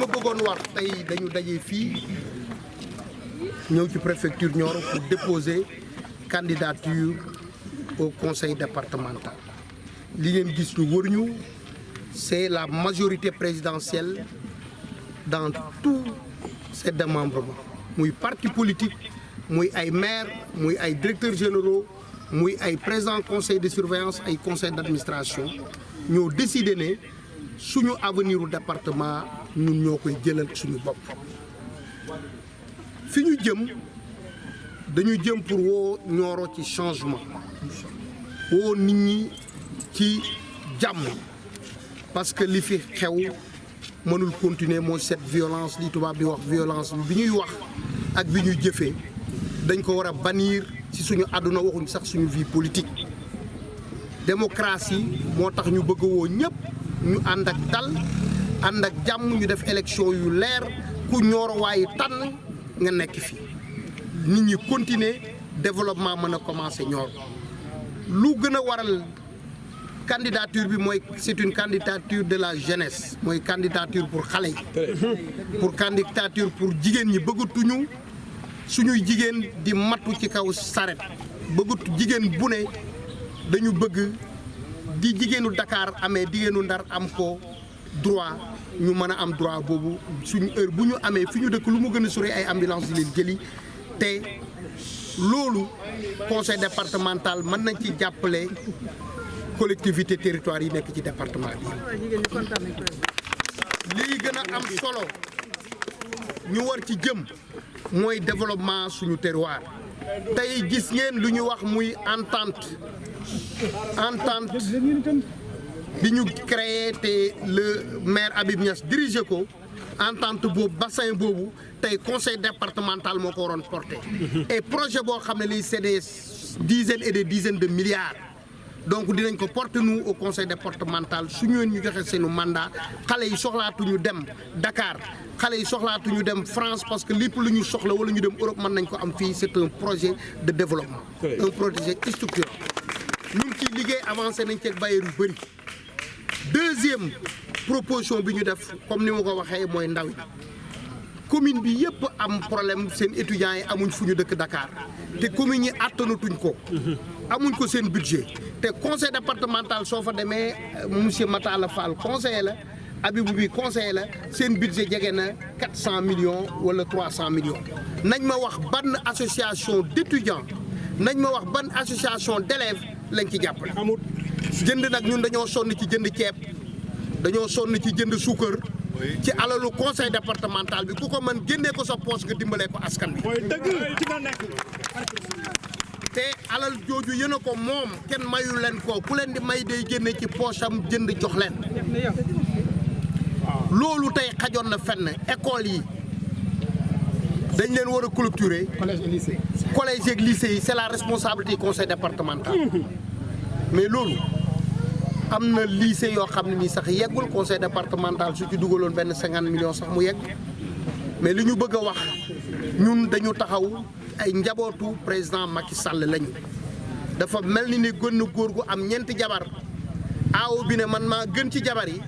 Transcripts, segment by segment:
ma bëggoon wax tey dañu daje fii ñëw ci préfecture Nioro pour déposer candidature au conseil départemental li ngeen gis ñu wër ñu c'est la majorité présidentielle dans tous ces démembrements muy parti politique muy ay maire muy ay directeurs généraux muy ay président conseil de surveillance ay conseil d'administration ñoo décidé ne suñu avenir u département ñun ñoo koy jëlal suñu bopp fi ñu jëm dañu jëm pour woo Nioro ci changement woo nit ñi ci jàmm parce que li fi xew mënul continuer mooy cette violence li tubaab di wax violence bi ñuy wax ak bi ñuy jëfee dañ ko war a bannir ci suñu àdduna waxuñ sax suñu vie politique démocratie moo tax ñu bëgg woo ñëpp ñu ànd ak dal ànd ak jàmm ñu def élection yu leer ku Nioro waaye tànn nga nekk fi nit ñi continuer développement mën a commencer Nioro lu gën a waral candidature bi mooy c'est une candidature de la jeunesse mooy candidature pour xale yi pour candidature pour jigéen ñi bëggatuñu suñuy jigéen di matu ci kaw saret bëggut jigéen bu ne dañu bëgg di jigéenu Dakar amee jigéenu Ndar am ko droit ñu mën a am droit boobu suñu heure bu ñu amee fi ñu dëkk lu mu gën a sori ay ambulance di leen jëli te loolu conseil départemental mën nañ ci jàppale collectivité territoire yi nekk ci département bi lii gën a am solo ñu war ci jëm mooy développement suñu terroir tey gis ngeen lu ñu wax muy entente bi ñu créé te le maire Habib Niass dirigé ko entente boobu bassin boobu tey conseil départemental moo ko waroon porté et projet boo xam ne lii c'est des dizaines et des dizaines de milliards donc dinañ ko porter nous au conseil départemental su ñu joxe seenu mandat xale yi soxlaatuñu dem Dakar xale yi soxlaatuñu dem France parce que lépp lu ñu soxla wala ñu dem Europe mën nañ ko am fii c'est un projet de développement un projet structurant ñu ngi ciy liggéey avancé nañ ceeg bailleur yu bëri deuxième proposition bi ñu def comme ni ma ko waxee mooy ndaw yi commune bi yëpp am problème seen étudiants yi amuñ fu ñu dëkk Dakar te commune yi attanatuñ ko amuñ ko seen budget te conseil départemental soo fa demee monsieur Matala Fall conseiller la Abibou bi conseiller la seen budget jege na 400 millions wala 300 millions nañ ma wax ban association d'étudiants nañ ma wax ban association d'élèves lañ ci jàppale jënd nag ñun dañoo sonn ci jënd ceeb dañoo sonn ci jënd suukar ci alalu conseil départemental bi ku ko mën génnee ko sa poche nga dimbalee ko askan bi te alal jooju yéen a ko moom kenn mayu leen ko ku leen di may day génne ci poche am jënd jox leen loolu tey xajoon na fenn école yi dañ leen war a clôturer collège et lycée yi c'est la responsabilité conseil départemental mais loolu am na lycée yoo xam ne nii sax yeggul conseil départemental su ci dugaloon benn 50 millions sax mu yegg mais li ñu bëgg a wax ñun dañu taxaw ay njabootu président Macky Sall lañu dafa mel ni ne gën na góor gu am ñeenti jabar aaw bi ne man maa gën ci jabar yi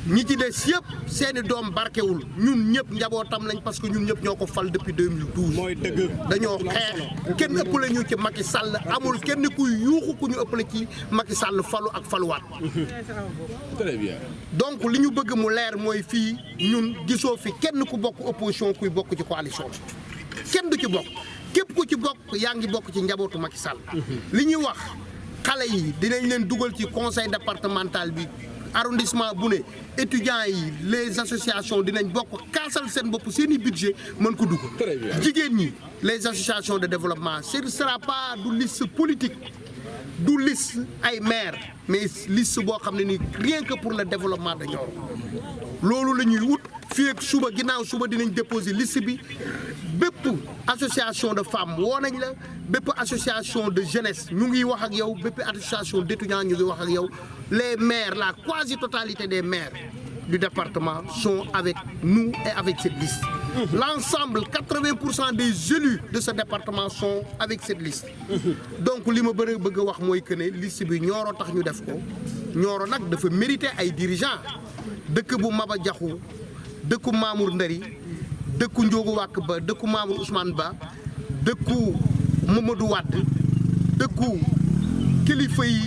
ñi ci des yëpp seeni doom barkewul ñun ñëpp njabootam lañ parce que ñun ñëpp ñoo ko fal depuis 2012. mooy dëgg dañoo xeex kenn ëppale ñu ci Macky Sall amul kenn kuy yuuxu ku ñu ëppale ci Macky Sall falu ak faluwaat. très bien. donc li ñu bëgg mu leer mooy fii ñun gisoo fi kenn ku bokk opposition kuy bokk ci coalition kenn du ci bokk képp ku ci bokk yaa ngi bokk ci njabootu Macky Sall. li ñuy wax xale yi dinañ leen dugal ci conseil départemental bi. arrondissement bu ne étudiants yi les associations dinañ bokk kaasal seen bopp seen i budget mën ko dugg. jigéen ñi les associations de développement ce ne sera pas du liste politique du liste ay maire mais liste boo xam ne ni rien que pour le développement de Nioro loolu la ñuy wut fii ak suba ginnaaw suba dinañ déposer liste bi bépp association de femmes woo nañ la bépp association de jeunesse ñu ngi wax ak yow bépp association d'étudiants ñu ngi wax ak yow les maires la quasi-totalité des maires du département sont avec nous et avec cette liste. L'ensemble 80% des élus de ce département sont avec cette liste. donc li ma bëgg a wax mooy que ne liste bi Nioro tax ñu def ko Nioro nag dafa mériter ay dirigeants dëkk bu Maba Diakhou dëkku Mamour Ndari dëkku Ndiogu Wàkk Ba dëkku Mamour Ousmane Ba dëkku Mamadou Wade dëkku kilifa yi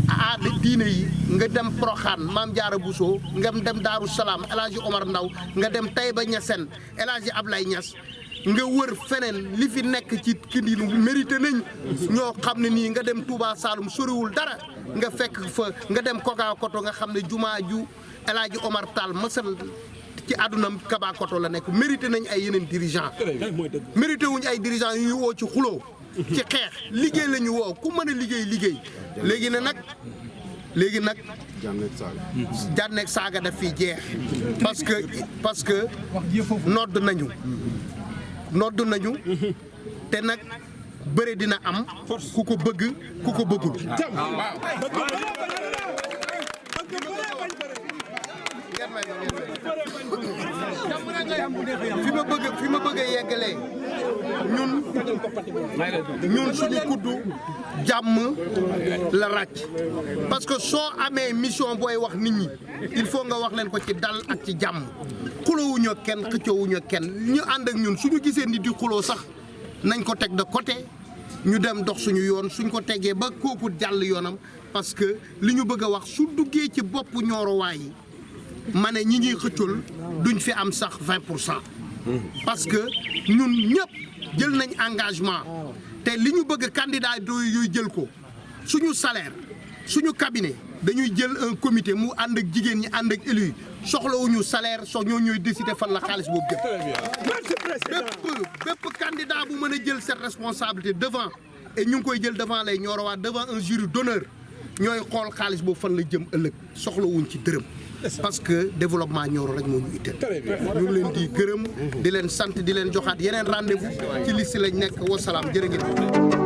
aada diine yi nga dem Proxaan Maam Jaara Bousso nga dem Daaru Salaam El Hadji Omar Ndaw nga dem Taïba Niassène El Hadji Ablaye Niass nga wër feneen li fi nekk ci kii mérité nañ ñoo xam ne nii nga dem Touba Saloum soriwul dara nga fekk fa nga dem Kokakoto nga xam ne jumaa ju El Hadji Omar Tall mësal ci àdduna Kabakoto la nekk mérité nañ ay yeneen dirigeant mérité wuñ ay dirigeant yu ñuy woo ci xuloo ci xeex liggéey la ñu woo ku mën a liggéey léegi nag jànneeg saaga daf fi jeex parce que nodd nañu te nag bëre dina am ku ko bëgg ku ko bëggul fi ma bëgg a yeggalee ñun suñu kuddu jàmm la ràcc parce que soo amee mission booy wax nit ñi il faut nga wax leen ko ci dal ak ci jàmm xuloowuñu kenn xëccoowuñu kenn ñu ànd ak ñun suñu gisee nit di xuloo sax nañ ko teg de côté ñu dem dox suñu yoon suñ ko tegee ba kooku jàll yoonam parce que li ñu bëgg a wax su duggee ci boppu ñoorowaay yi ma ne ñi ñuy xëccool duñ fi am sax 20% parce que ñun ñëpp jël nañ engagement te li ñu bëgg candidat yooyu jël ko suñu salaire suñu cabinet dañuy jël un comité mu ànd ak jigéen ñi ànd ak élu soxlawuñu salaire ñoo ñooy décider fan la xaalis boobu jëm bépp candidat bu mën a jël cette responsabilité devant et ñu ngi koy jël devant lay Nioro devant un jury d'honneur ñooy xool xaalis boobu fan la jëm ëllëg soxlawuñ ci dërëm parce que développement Nioro rek moo ñu itteel ñu ngi leen di gërëm di leen sant di leen joxaat yeneen rendez-vous ci liste lañ nekk wasalaam jërë ngeen